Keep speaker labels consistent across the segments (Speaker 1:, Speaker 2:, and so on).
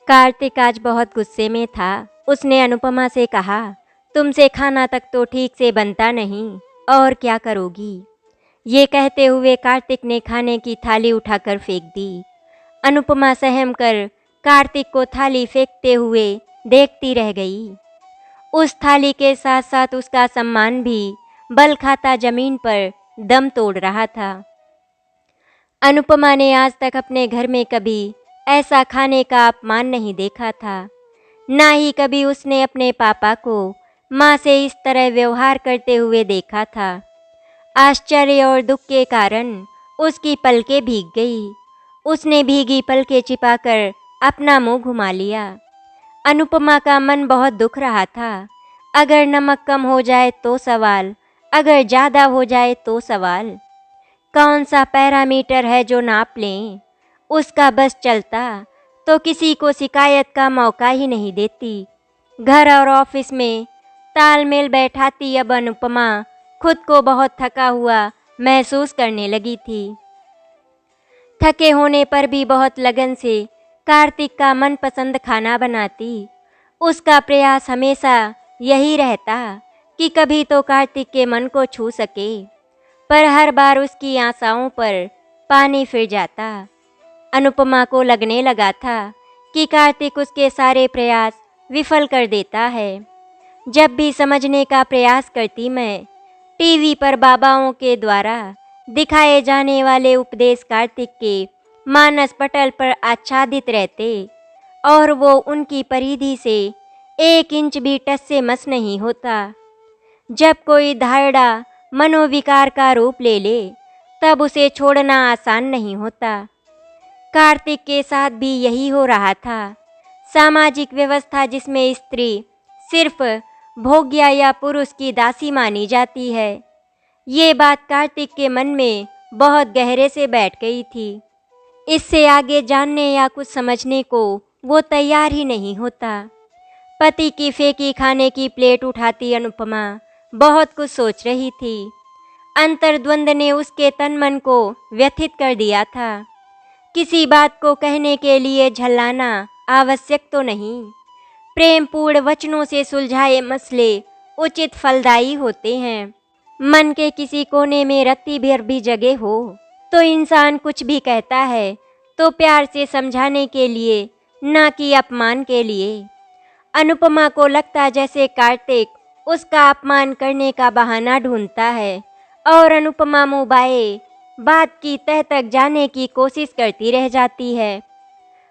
Speaker 1: कार्तिक आज बहुत गुस्से में था। उसने अनुपमा से कहा, तुमसे खाना तक तो ठीक से बनता नहीं, और क्या करोगी। ये कहते हुए कार्तिक ने खाने की थाली उठाकर फेंक दी। अनुपमा सहम कर कार्तिक को थाली फेंकते हुए देखती रह गई। उस थाली के साथ साथ उसका सम्मान भी बल खाता जमीन पर दम तोड़ रहा था। अनुपमा ने आज तक अपने घर में कभी ऐसा खाने का अपमान नहीं देखा था। ना ही कभी उसने अपने पापा को माँ से इस तरह व्यवहार करते हुए देखा था। आश्चर्य और दुख के कारण उसकी पलकें भीग गई। उसने भीगी पलकें छिपाकर अपना मुंह घुमा लिया। अनुपमा का मन बहुत दुख रहा था। अगर नमक कम हो जाए तो सवाल, अगर ज़्यादा हो जाए तो सवाल। कौन सा पैरामीटर है जो नाप लें। उसका बस चलता तो किसी को शिकायत का मौका ही नहीं देती। घर और ऑफिस में तालमेल बैठाती अब अनुपमा खुद को बहुत थका हुआ महसूस करने लगी थी। थके होने पर भी बहुत लगन से कार्तिक का मनपसंद खाना बनाती। उसका प्रयास हमेशा यही रहता कि कभी तो कार्तिक के मन को छू सके, पर हर बार उसकी आशाओं पर पानी फिर जाता। अनुपमा को लगने लगा था कि कार्तिक उसके सारे प्रयास विफल कर देता है। जब भी समझने का प्रयास करती मैं, टीवी पर बाबाओं के द्वारा दिखाए जाने वाले उपदेश कार्तिक के मानस पटल पर आच्छादित रहते और वो उनकी परिधि से 1 इंच भी टस से मस नहीं होता। जब कोई धारणा मनोविकार का रूप ले ले, तब उसे छोड़ना आसान नहीं होता। कार्तिक के साथ भी यही हो रहा था। सामाजिक व्यवस्था जिसमें स्त्री सिर्फ भोग्या या पुरुष की दासी मानी जाती है, ये बात कार्तिक के मन में बहुत गहरे से बैठ गई थी। इससे आगे जानने या कुछ समझने को वो तैयार ही नहीं होता। पति की फेंकी खाने की प्लेट उठाती अनुपमा बहुत कुछ सोच रही थी। अंतर्द्वंद ने उसके तन मन को व्यथित कर दिया था। किसी बात को कहने के लिए झल्लाना आवश्यक तो नहीं। प्रेमपूर्ण वचनों से सुलझाए मसले उचित फलदायी होते हैं। मन के किसी कोने में रत्ती भर भी जगह हो तो इंसान कुछ भी कहता है तो प्यार से समझाने के लिए, ना कि अपमान के लिए। अनुपमा को लगता जैसे कार्तिक उसका अपमान करने का बहाना ढूंढता है और अनुपमा मुबाए बात की तह तक जाने की कोशिश करती रह जाती है।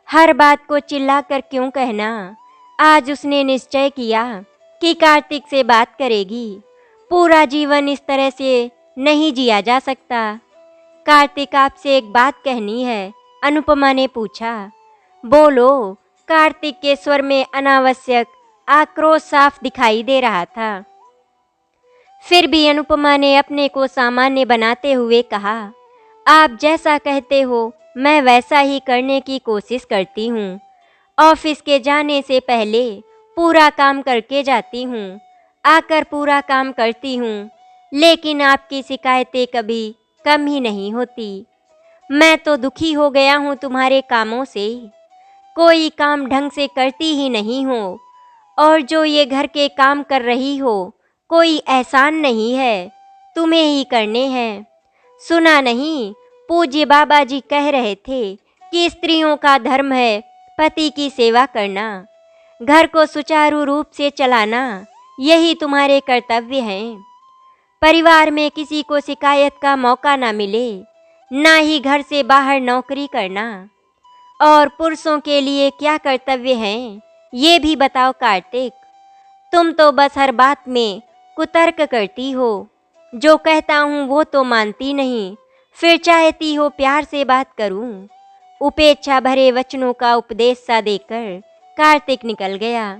Speaker 1: हर बात को चिल्लाकर क्यों कहना। आज उसने निश्चय किया कि कार्तिक से बात करेगी। पूरा जीवन इस तरह से नहीं जिया जा सकता। कार्तिक, आपसे एक बात कहनी है, अनुपमा ने पूछा। बोलो। कार्तिक के स्वर में अनावश्यक आक्रोश साफ दिखाई दे रहा था। फिर भी अनुपमा ने अपने को सामान्य बनाते हुए कहा, आप जैसा कहते हो मैं वैसा ही करने की कोशिश करती हूँ। ऑफिस के जाने से पहले पूरा काम करके जाती हूँ, आकर पूरा काम करती हूँ, लेकिन आपकी शिकायतें कभी कम ही नहीं होती। मैं तो दुखी हो गया हूँ तुम्हारे कामों से। कोई काम ढंग से करती ही नहीं हो, और जो ये घर के काम कर रही हो कोई एहसान नहीं है, तुम्हें ही करने हैं। सुना नहीं, पूज्य बाबा जी कह रहे थे कि स्त्रियों का धर्म है पति की सेवा करना, घर को सुचारू रूप से चलाना, यही तुम्हारे कर्तव्य हैं। परिवार में किसी को शिकायत का मौका ना मिले, ना ही घर से बाहर नौकरी करना। और पुरुषों के लिए क्या कर्तव्य हैं, ये भी बताओ कार्तिक। तुम तो बस हर बात में कुतर्क करती हो। जो कहता हूँ वो तो मानती नहीं, फिर चाहती हो प्यार से बात करूँ। उपेक्षा भरे वचनों का उपदेश सा देकर कार्तिक निकल गया।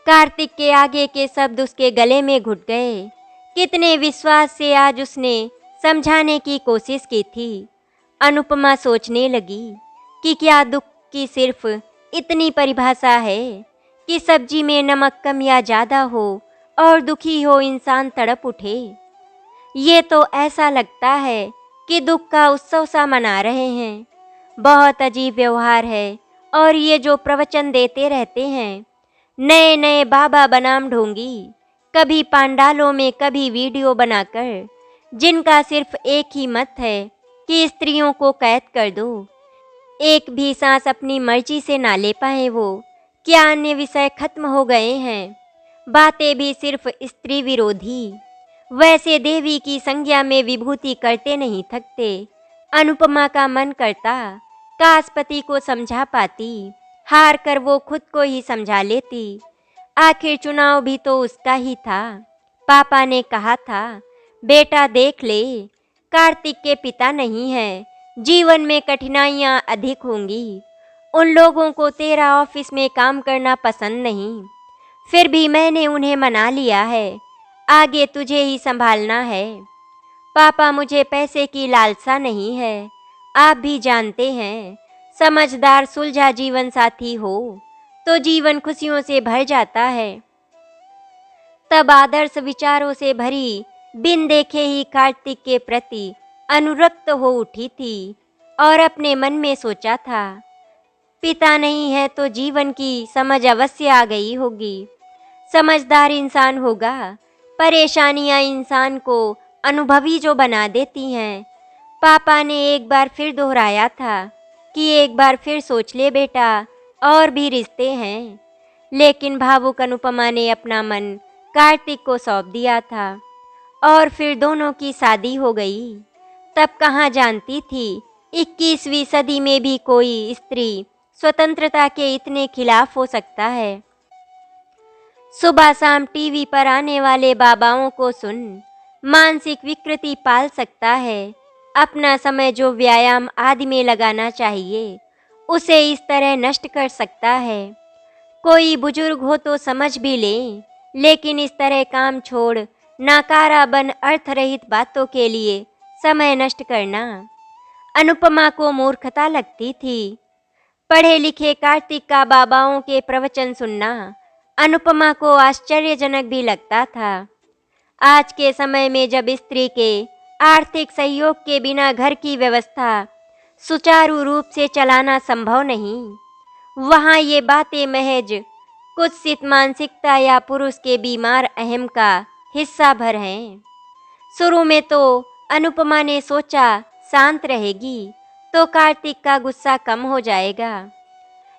Speaker 1: कार्तिक के आगे के शब्द उसके गले में घुट गए। कितने विश्वास से आज उसने समझाने की कोशिश की थी। अनुपमा सोचने लगी कि क्या दुख की सिर्फ इतनी परिभाषा है कि सब्जी में नमक कम या ज़्यादा हो और दुखी हो इंसान तड़प उठे। ये तो ऐसा लगता है कि दुख का उत्सव सा मना रहे हैं। बहुत अजीब व्यवहार है और ये जो प्रवचन देते रहते हैं, नए नए बाबा बनाम ढोंगी, कभी पांडालों में कभी वीडियो बनाकर, जिनका सिर्फ एक ही मत है कि स्त्रियों को कैद कर दो, एक भी सांस अपनी मर्जी से ना ले पाए वो, क्या अन्य विषय खत्म हो गए हैं, बातें भी सिर्फ स्त्री विरोधी, वैसे देवी की संज्ञा में विभूति करते नहीं थकते। अनुपमा का मन करता काश पति को समझा पाती, हार कर वो खुद को ही समझा लेती। आखिर चुनाव भी तो उसका ही था। पापा ने कहा था, बेटा देख ले, कार्तिक के पिता नहीं है, जीवन में कठिनाइयाँ अधिक होंगी। उन लोगों को तेरा ऑफिस में काम करना पसंद नहीं, फिर भी मैंने उन्हें मना लिया है। आगे तुझे ही संभालना है। पापा, मुझे पैसे की लालसा नहीं है, आप भी जानते हैं। समझदार सुलझा जीवन साथी हो तो जीवन खुशियों से भर जाता है। तब आदर्श विचारों से भरी बिन देखे ही कार्तिक के प्रति अनुरक्त हो उठी थी और अपने मन में सोचा था, पिता नहीं है तो जीवन की समझ अवश्य आ गई होगी। समझदार इंसान होगा। परेशानियां इंसान को अनुभवी जो बना देती हैं। पापा ने एक बार फिर दोहराया था कि एक बार फिर सोच ले बेटा, और भी रिश्ते हैं। लेकिन भावुक अनुपमा ने अपना मन कार्तिक को सौंप दिया था और फिर दोनों की शादी हो गई। तब कहाँ जानती थी 21वीं सदी में भी कोई स्त्री स्वतंत्रता के इतने खिलाफ हो सकता है। सुबह शाम टीवी पर आने वाले बाबाओं को सुन मानसिक विकृति पाल सकता है। अपना समय जो व्यायाम आदि में लगाना चाहिए उसे इस तरह नष्ट कर सकता है। कोई बुजुर्ग हो तो समझ भी ले, लेकिन इस तरह काम छोड़ नाकारा बन अर्थ रहित बातों के लिए समय नष्ट करना अनुपमा को मूर्खता लगती थी। पढ़े लिखे कार्तिक का बाबाओं के प्रवचन सुनना अनुपमा को आश्चर्यजनक भी लगता था। आज के समय में जब स्त्री के आर्थिक सहयोग के बिना घर की व्यवस्था सुचारू रूप से चलाना संभव नहीं, वहाँ ये बातें महज कुत्सित मानसिकता या पुरुष के बीमार अहम का हिस्सा भर हैं। शुरू में तो अनुपमा ने सोचा शांत रहेगी तो कार्तिक का गुस्सा कम हो जाएगा,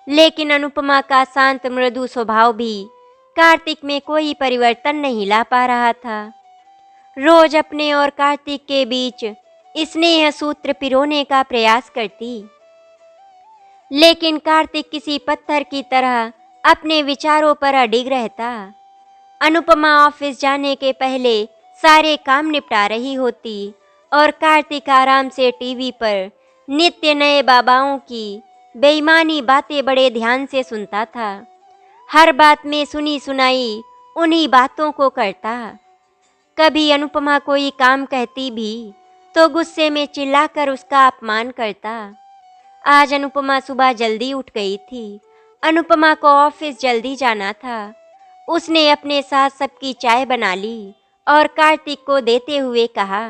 Speaker 1: लेकिन अनुपमा का शांत मृदु स्वभाव भी कार्तिक में कोई परिवर्तन नहीं ला पा रहा था। रोज अपने और कार्तिक के बीच स्नेह सूत्र पिरोने का प्रयास करती, लेकिन कार्तिक किसी पत्थर की तरह अपने विचारों पर अडिग रहता। अनुपमा ऑफिस जाने के पहले सारे काम निपटा रही होती और कार्तिक आराम से टीवी पर नित्य नए बाबाओं की बेईमानी बातें बड़े ध्यान से सुनता था। हर बात में सुनी सुनाई उन्हीं बातों को करता। कभी अनुपमा कोई काम कहती भी तो गुस्से में चिल्लाकर उसका अपमान करता। आज अनुपमा सुबह जल्दी उठ गई थी। अनुपमा को ऑफिस जल्दी जाना था। उसने अपने साथ सबकी चाय बना ली और कार्तिक को देते हुए कहा,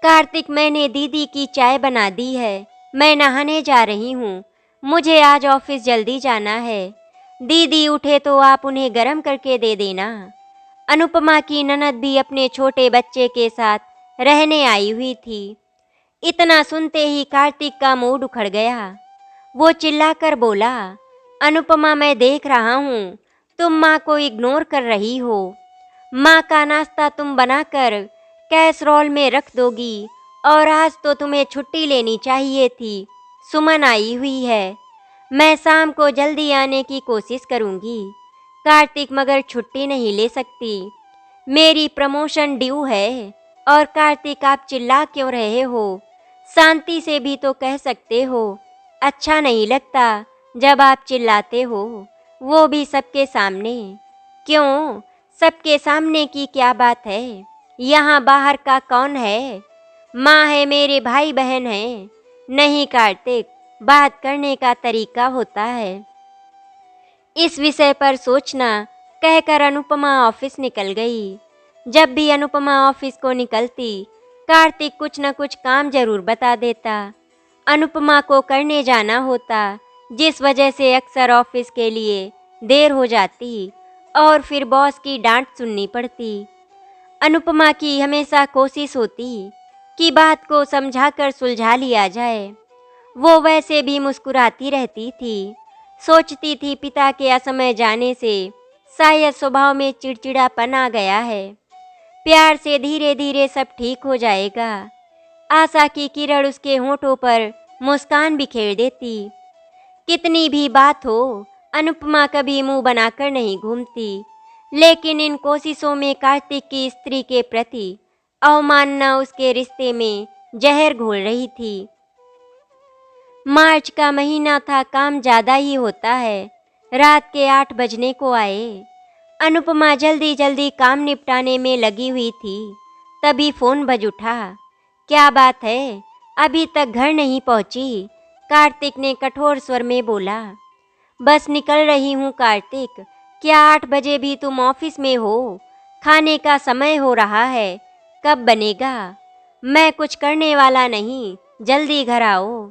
Speaker 1: कार्तिक, मैंने दीदी की चाय बना दी है, मैं नहाने जा रही हूँ। मुझे आज ऑफिस जल्दी जाना है। दीदी उठे तो आप उन्हें गरम करके दे देना। अनुपमा की ननद भी अपने छोटे बच्चे के साथ रहने आई हुई थी। इतना सुनते ही कार्तिक का मूड उखड़ गया। वो चिल्लाकर बोला, अनुपमा, मैं देख रहा हूँ तुम माँ को इग्नोर कर रही हो। माँ का नाश्ता तुम बनाकर कैसरोल में रख दोगी और आज तो तुम्हें छुट्टी लेनी चाहिए थी। सुमन आई हुई है, मैं शाम को जल्दी आने की कोशिश करूँगी। कार्तिक, मगर छुट्टी नहीं ले सकती, मेरी प्रमोशन ड्यू है। और कार्तिक, आप चिल्ला क्यों रहे हो? शांति से भी तो कह सकते हो। अच्छा नहीं लगता जब आप चिल्लाते हो, वो भी सबके सामने। क्यों, सबके सामने की क्या बात है? यहाँ बाहर का कौन है? माँ है, मेरे भाई बहन हैं। नहीं कार्तिक, बात करने का तरीका होता है। इस विषय पर सोचना कहकर अनुपमा ऑफिस निकल गई। जब भी अनुपमा ऑफिस को निकलती, कार्तिक कुछ न कुछ काम जरूर बता देता। अनुपमा को करने जाना होता, जिस वजह से अक्सर ऑफिस के लिए देर हो जाती और फिर बॉस की डांट सुननी पड़ती। अनुपमा की हमेशा कोशिश होती कि बात को समझाकर सुलझा लिया जाए। वो वैसे भी मुस्कुराती रहती थी, सोचती थी पिता के असमय जाने से शायद स्वभाव में चिड़चिड़ापन आ गया है, प्यार से धीरे धीरे सब ठीक हो जाएगा। आशा की किरण उसके होठों पर मुस्कान बिखेर देती। कितनी भी बात हो, अनुपमा कभी मुंह बनाकर नहीं घूमती, लेकिन इन कोशिशों में कार्तिक की स्त्री के प्रति अवमानना उसके रिश्ते में जहर घोल रही थी। मार्च का महीना था, काम ज़्यादा ही होता है। रात के 8 बजने को आए। अनुपमा जल्दी जल्दी काम निपटाने में लगी हुई थी, तभी फ़ोन बज उठा। क्या बात है, अभी तक घर नहीं पहुंची? कार्तिक ने कठोर स्वर में बोला। बस निकल रही हूँ कार्तिक, क्या 8 बजे भी तुम ऑफिस में हो? खाने का समय हो रहा है, कब बनेगा? मैं कुछ करने वाला नहीं, जल्दी घर आओ।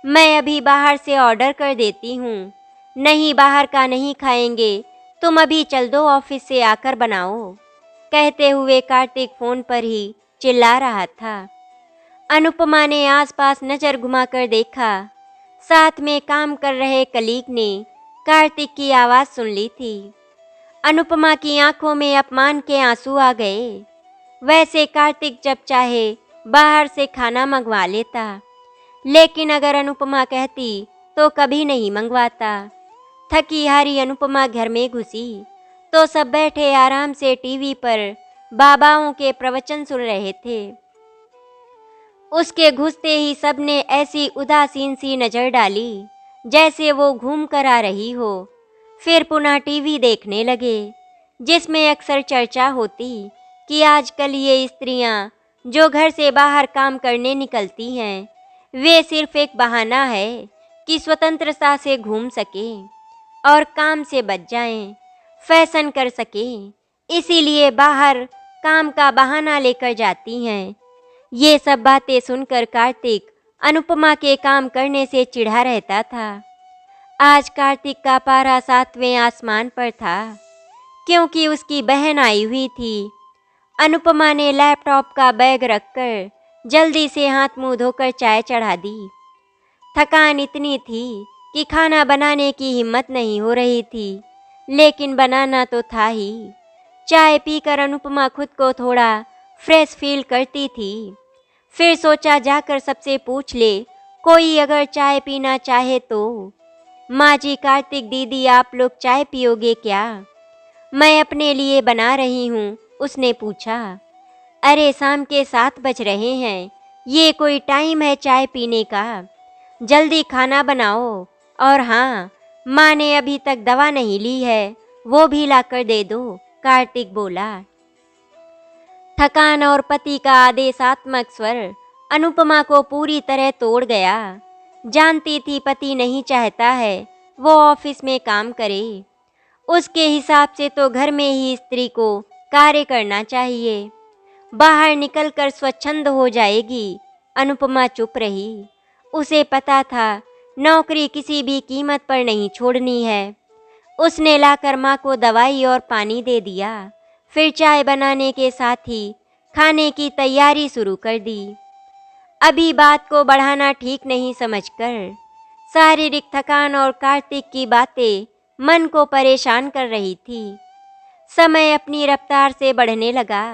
Speaker 1: मैं अभी बाहर से ऑर्डर कर देती हूँ। नहीं, बाहर का नहीं खाएंगे, तुम अभी चल दो, ऑफिस से आकर बनाओ। कहते हुए कार्तिक फ़ोन पर ही चिल्ला रहा था। अनुपमा ने आसपास नज़र घुमाकर देखा। साथ में काम कर रहे कलीग ने कार्तिक की आवाज़ सुन ली थी। अनुपमा की आंखों में अपमान के आंसू आ गए। वैसे कार्तिक जब चाहे बाहर से खाना मंगवा लेता, लेकिन अगर अनुपमा कहती तो कभी नहीं मंगवाता। थकी हारी अनुपमा घर में घुसी तो सब बैठे आराम से टीवी पर बाबाओं के प्रवचन सुन रहे थे। उसके घुसते ही सबने ऐसी उदासीन सी नज़र डाली जैसे वो घूम कर आ रही हो। फिर पुनः टीवी देखने लगे, जिसमें अक्सर चर्चा होती कि आजकल ये स्त्रियां जो घर से बाहर काम करने निकलती हैं, वे सिर्फ एक बहाना है कि स्वतंत्रता से घूम सकें और काम से बच जाएं, फैशन कर सकें, इसीलिए बाहर काम का बहाना लेकर जाती हैं। ये सब बातें सुनकर कार्तिक अनुपमा के काम करने से चिढ़ा रहता था। आज कार्तिक का पारा 7वें आसमान पर था, क्योंकि उसकी बहन आई हुई थी। अनुपमा ने लैपटॉप का बैग रखकर जल्दी से हाथ मुंह धोकर चाय चढ़ा दी। थकान इतनी थी कि खाना बनाने की हिम्मत नहीं हो रही थी, लेकिन बनाना तो था ही। चाय पीकर अनुपमा खुद को थोड़ा फ्रेश फील करती थी। फिर सोचा जाकर सबसे पूछ ले, कोई अगर चाय पीना चाहे तो। माँ जी, कार्तिक दीदी, आप लोग चाय पियोगे क्या? मैं अपने लिए बना रही हूँ, उसने पूछा। अरे, शाम के 7 बज रहे हैं, ये कोई टाइम है चाय पीने का? जल्दी खाना बनाओ। और हाँ, माँ ने अभी तक दवा नहीं ली है, वो भी लाकर दे दो, कार्तिक बोला। थकान और पति का आदेशात्मक स्वर अनुपमा को पूरी तरह तोड़ गया। जानती थी पति नहीं चाहता है वो ऑफिस में काम करे। उसके हिसाब से तो घर में ही स्त्री को कार्य करना चाहिए, बाहर निकलकर स्वच्छंद हो जाएगी। अनुपमा चुप रही। उसे पता था नौकरी किसी भी कीमत पर नहीं छोड़नी है। उसने लाकर माँ को दवाई और पानी दे दिया। फिर चाय बनाने के साथ ही खाने की तैयारी शुरू कर दी। अभी बात को बढ़ाना ठीक नहीं समझकर शारीरिक थकान और कार्तिक की बातें मन को परेशान कर रही थी। समय अपनी रफ्तार से बढ़ने लगा।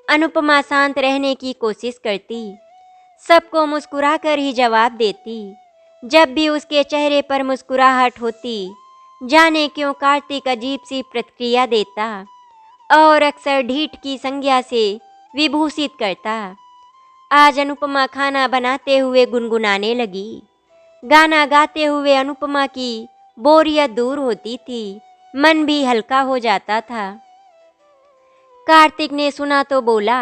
Speaker 1: अनुपमा शांत रहने की कोशिश करती, सबको मुस्कुराकर ही जवाब देती। जब भी उसके चेहरे पर मुस्कुराहट होती, जाने क्यों कार्तिक अजीब सी प्रतिक्रिया देता और अक्सर ढीठ की संज्ञा से विभूषित करता। आज अनुपमा खाना बनाते हुए गुनगुनाने लगी। गाना गाते हुए अनुपमा की बोरियत दूर होती थी, मन भी हल्का हो जाता था। कार्तिक ने सुना तो बोला,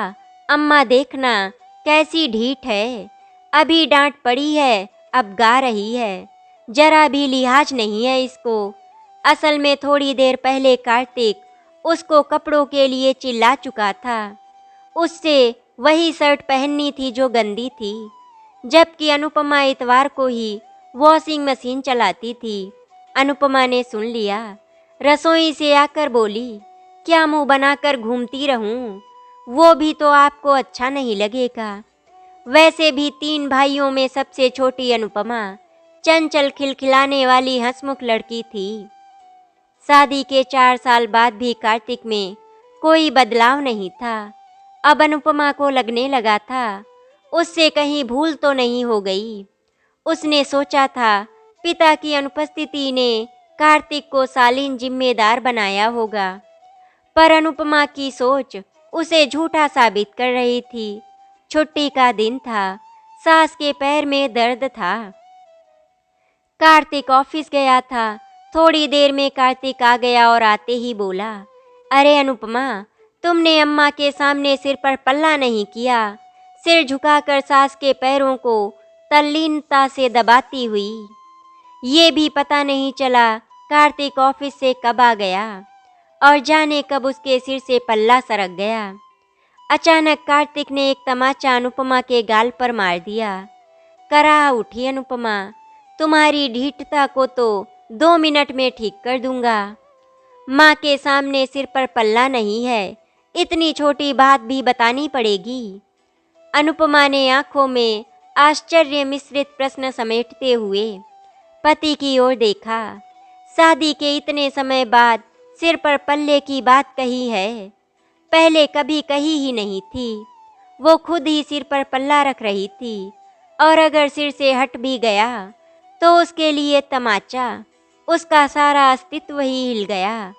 Speaker 1: अम्मा देखना कैसी ढीठ है, अभी डांट पड़ी है, अब गा रही है, जरा भी लिहाज नहीं है इसको। असल में थोड़ी देर पहले कार्तिक उसको कपड़ों के लिए चिल्ला चुका था। उससे वही शर्ट पहननी थी जो गंदी थी, जबकि अनुपमा इतवार को ही वॉशिंग मशीन चलाती थी। अनुपमा ने सुन लिया। रसोई से आकर बोली, क्या मुंह बनाकर घूमती रहूं? वो भी तो आपको अच्छा नहीं लगेगा। वैसे भी 3 भाइयों में सबसे छोटी अनुपमा चंचल खिलखिलाने वाली हंसमुख लड़की थी। शादी के 4 साल बाद भी कार्तिक में कोई बदलाव नहीं था। अब अनुपमा को लगने लगा था उससे कहीं भूल तो नहीं हो गई। उसने सोचा था पिता की अनुपस्थिति ने कार्तिक को शालीन जिम्मेदार बनाया होगा, पर अनुपमा की सोच उसे झूठा साबित कर रही थी। छुट्टी का दिन था, सास के पैर में दर्द था। कार्तिक ऑफिस गया था। थोड़ी देर में कार्तिक आ गया और आते ही बोला, अरे अनुपमा, तुमने अम्मा के सामने सिर पर पल्ला नहीं किया। सिर झुकाकर सास के पैरों को तल्लीनता से दबाती हुई। ये भी पता नहीं चला कार्तिक ऑफिस से कब आ गया और जाने कब उसके सिर से पल्ला सरक गया। अचानक कार्तिक ने एक तमाचा अनुपमा के गाल पर मार दिया। कराह उठी अनुपमा, तुम्हारी ढीठता को तो 2 मिनट में ठीक कर दूंगा। माँ के सामने सिर पर पल्ला नहीं है, इतनी छोटी बात भी बतानी पड़ेगी। अनुपमा ने आंखों में आश्चर्य मिश्रित प्रश्न समेटते हुए पति की ओर देखा। शादी के इतने समय बाद सिर पर पल्ले की बात कही है, पहले कभी कही ही नहीं थी। वो खुद ही सिर पर पल्ला रख रही थी और अगर सिर से हट भी गया तो उसके लिए तमाचा, उसका सारा अस्तित्व ही हिल गया।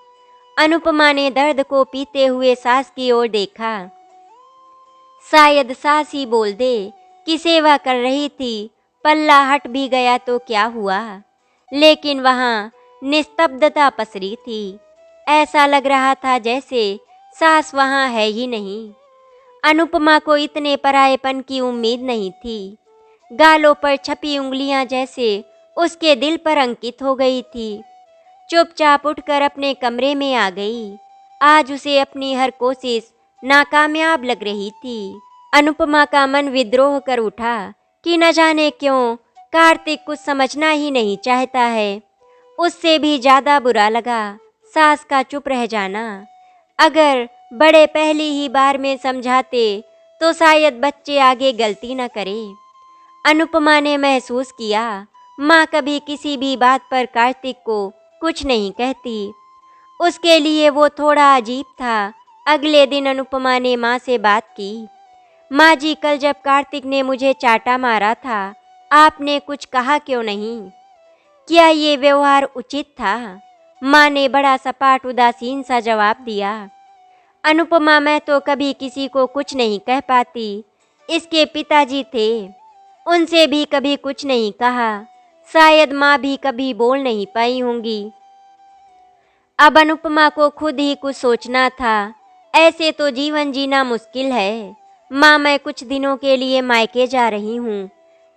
Speaker 1: अनुपमा ने दर्द को पीते हुए सास की ओर देखा। शायद सास ही बोल दे कि सेवा कर रही थी, पल्ला हट भी गया तो क्या हुआ, लेकिन वहाँ निस्तब्धता पसरी थी। ऐसा लग रहा था जैसे सास वहाँ है ही नहीं। अनुपमा को इतने परायेपन की उम्मीद नहीं थी। गालों पर छपी उंगलियां जैसे उसके दिल पर अंकित हो गई थी। चुपचाप उठकर अपने कमरे में आ गई। आज उसे अपनी हर कोशिश नाकामयाब लग रही थी। अनुपमा का मन विद्रोह कर उठा कि न जाने क्यों कार्तिक कुछ समझना ही नहीं चाहता है। उससे भी ज्यादा बुरा लगा सास का चुप रह जाना। अगर बड़े पहली ही बार में समझाते तो शायद बच्चे आगे गलती न करें। अनुपमा ने महसूस किया माँ कभी किसी भी बात पर कार्तिक को कुछ नहीं कहती। उसके लिए वो थोड़ा अजीब था। अगले दिन अनुपमा ने माँ से बात की। माँ जी, कल जब कार्तिक ने मुझे चाटा मारा था, आपने कुछ कहा क्यों नहीं? क्या ये व्यवहार उचित था? माँ ने बड़ा सपाट उदासीन सा जवाब दिया। अनुपमा, मैं तो कभी किसी को कुछ नहीं कह पाती। इसके पिताजी थे, उनसे भी कभी कुछ नहीं कहा। शायद माँ भी कभी बोल नहीं पाई होंगी। अब अनुपमा को खुद ही कुछ सोचना था। ऐसे तो जीवन जीना मुश्किल है। माँ, मैं कुछ दिनों के लिए मायके जा रही हूँ,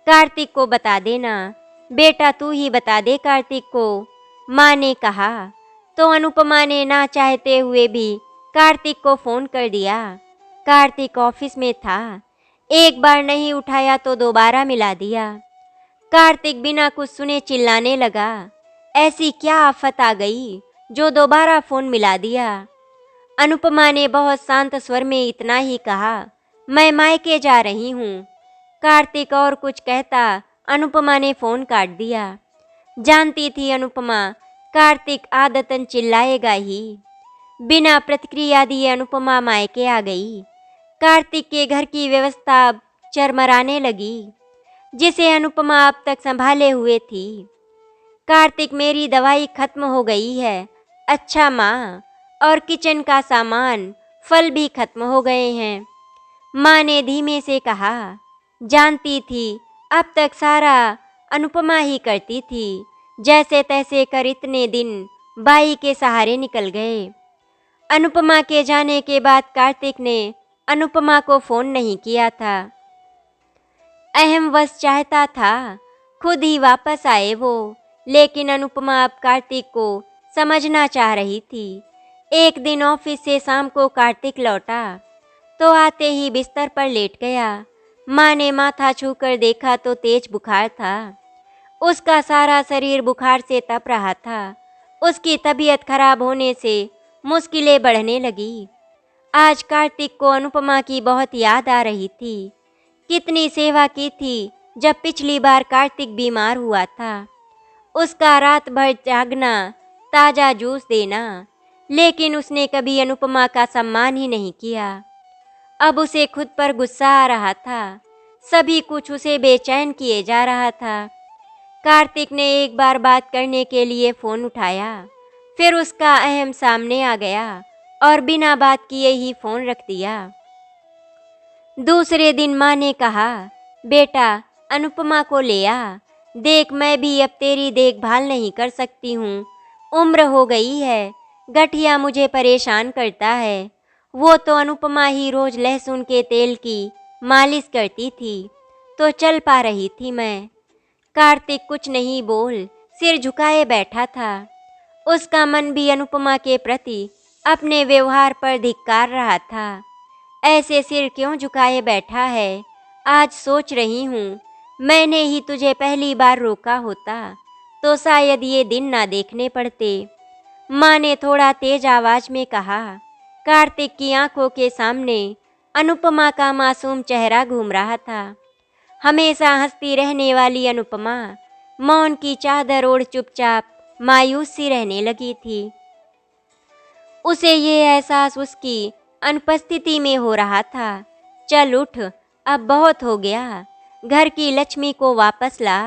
Speaker 1: कार्तिक को बता देना। बेटा तू ही बता दे कार्तिक को, माँ ने कहा। तो अनुपमा ने ना चाहते हुए भी कार्तिक को फ़ोन कर दिया। कार्तिक ऑफिस में था। एक बार नहीं उठाया तो दोबारा मिला दिया। कार्तिक बिना कुछ सुने चिल्लाने लगा, ऐसी क्या आफत आ गई जो दोबारा फ़ोन मिला दिया? अनुपमा ने बहुत शांत स्वर में इतना ही कहा, मैं मायके जा रही हूँ। कार्तिक और कुछ कहता अनुपमा ने फ़ोन काट दिया। जानती थी अनुपमा कार्तिक आदतन चिल्लाएगा ही। बिना प्रतिक्रिया दिए अनुपमा मायके आ गई। कार्तिक के घर की व्यवस्था अब चरमराने लगी, जिसे अनुपमा अब तक संभाले हुए थी। कार्तिक, मेरी दवाई खत्म हो गई है। अच्छा माँ, और किचन का सामान, फल भी खत्म हो गए हैं, माँ ने धीमे से कहा। जानती थी अब तक सारा अनुपमा ही करती थी। जैसे तैसे कर इतने दिन बाई के सहारे निकल गए। अनुपमा के जाने के बाद कार्तिक ने अनुपमा को फ़ोन नहीं किया था। अहमवश चाहता था खुद ही वापस आए वो, लेकिन अनुपमा अब कार्तिक को समझना चाह रही थी। एक दिन ऑफिस से शाम को कार्तिक लौटा तो आते ही बिस्तर पर लेट गया। माँ ने माथा छूकर देखा तो तेज बुखार था। उसका सारा शरीर बुखार से तप रहा था। उसकी तबीयत खराब होने से मुश्किलें बढ़ने लगी। आज कार्तिक को अनुपमा की बहुत याद आ रही थी। कितनी सेवा की थी जब पिछली बार कार्तिक बीमार हुआ था। उसका रात भर जागना, ताज़ा जूस देना, लेकिन उसने कभी अनुपमा का सम्मान ही नहीं किया। अब उसे खुद पर गुस्सा आ रहा था। सभी कुछ उसे बेचैन किए जा रहा था। कार्तिक ने एक बार बात करने के लिए फ़ोन उठाया, फिर उसका अहम सामने आ गया और बिना बात किए ही फ़ोन रख दिया। दूसरे दिन माँ ने कहा, बेटा अनुपमा को ले आ, देख मैं भी अब तेरी देखभाल नहीं कर सकती हूँ, उम्र हो गई है, गठिया मुझे परेशान करता है। वो तो अनुपमा ही रोज लहसुन के तेल की मालिश करती थी तो चल पा रही थी मैं। कार्तिक कुछ नहीं बोल सिर झुकाए बैठा था। उसका मन भी अनुपमा के प्रति अपने व्यवहार पर धिक्कार रहा था। ऐसे सिर क्यों झुकाए बैठा है? आज सोच रही हूँ, मैंने ही तुझे पहली बार रोका होता तो शायद ये दिन ना देखने पड़ते। माँ ने थोड़ा तेज आवाज में कहा। कार्तिक की आंखों के सामने अनुपमा का मासूम चेहरा घूम रहा था। हमेशा हंसती रहने वाली अनुपमा मौन की चादर ओढ़ चुपचाप मायूस सी रहने लगी थी। उसे ये एहसास उसकी अनुपस्थिति में हो रहा था। चल उठ, अब बहुत हो गया, घर की लक्ष्मी को वापस ला।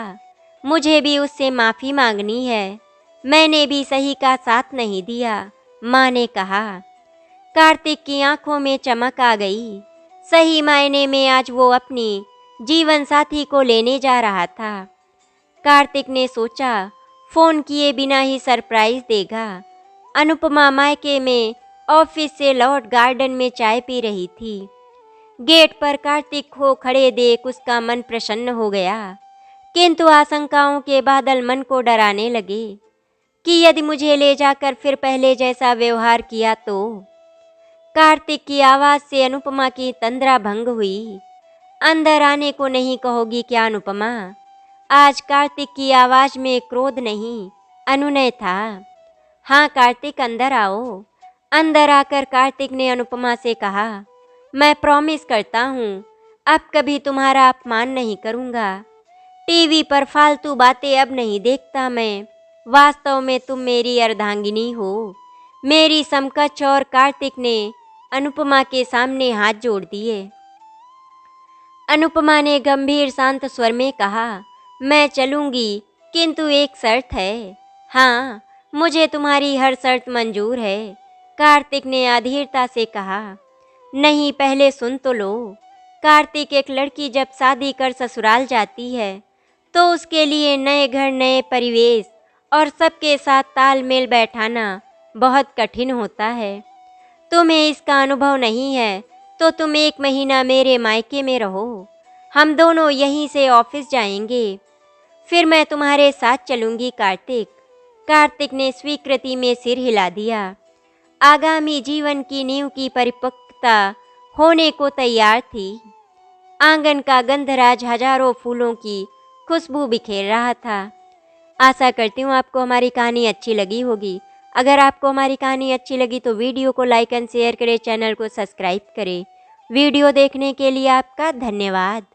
Speaker 1: मुझे भी उससे माफ़ी मांगनी है, मैंने भी सही का साथ नहीं दिया, माँ ने कहा। कार्तिक की आंखों में चमक आ गई। सही मायने में आज वो अपनी जीवन साथी को लेने जा रहा था। कार्तिक ने सोचा, फ़ोन किए बिना ही सरप्राइज देगा। अनुपमा मायके में ऑफिस से लौट गार्डन में चाय पी रही थी। गेट पर कार्तिक को खड़े देख उसका मन प्रसन्न हो गया, किंतु आशंकाओं के बादल मन को डराने लगे कि यदि मुझे ले जाकर फिर पहले जैसा व्यवहार किया तो। कार्तिक की आवाज़ से अनुपमा की तंद्रा भंग हुई। अंदर आने को नहीं कहोगी क्या अनुपमा? आज कार्तिक की आवाज़ में क्रोध नहीं, अनुनय था। हाँ कार्तिक, अंदर आओ। अंदर आकर कार्तिक ने अनुपमा से कहा, मैं प्रॉमिस करता हूँ अब कभी तुम्हारा अपमान नहीं करूँगा। टीवी पर फालतू बातें अब नहीं देखता मैं। वास्तव में तुम मेरी अर्धांगिनी हो, मेरी समकक्ष। और कार्तिक ने अनुपमा के सामने हाथ जोड़ दिए। अनुपमा ने गंभीर शांत स्वर में कहा, मैं चलूंगी, किंतु एक शर्त है। हाँ, मुझे तुम्हारी हर शर्त मंजूर है, कार्तिक ने अधीरता से कहा। नहीं, पहले सुन तो लो। कार्तिक, एक लड़की जब शादी कर ससुराल जाती है तो उसके लिए नए घर, नए परिवेश और सबके साथ तालमेल बैठाना बहुत कठिन होता है। तुम्हें इसका अनुभव नहीं है तो तुम 1 महीना मेरे मायके में रहो। हम दोनों यहीं से ऑफिस जाएंगे, फिर मैं तुम्हारे साथ चलूंगी कार्तिक। कार्तिक ने स्वीकृति में सिर हिला दिया। आगामी जीवन की नींव की परिपक्वता होने को तैयार थी। आंगन का गंधराज हजारों फूलों की खुशबू बिखेर रहा था। आशा करती हूँ आपको हमारी कहानी अच्छी लगी होगी। अगर आपको हमारी कहानी अच्छी लगी तो वीडियो को लाइक एंड शेयर करें, चैनल को सब्सक्राइब करें। वीडियो देखने के लिए आपका धन्यवाद।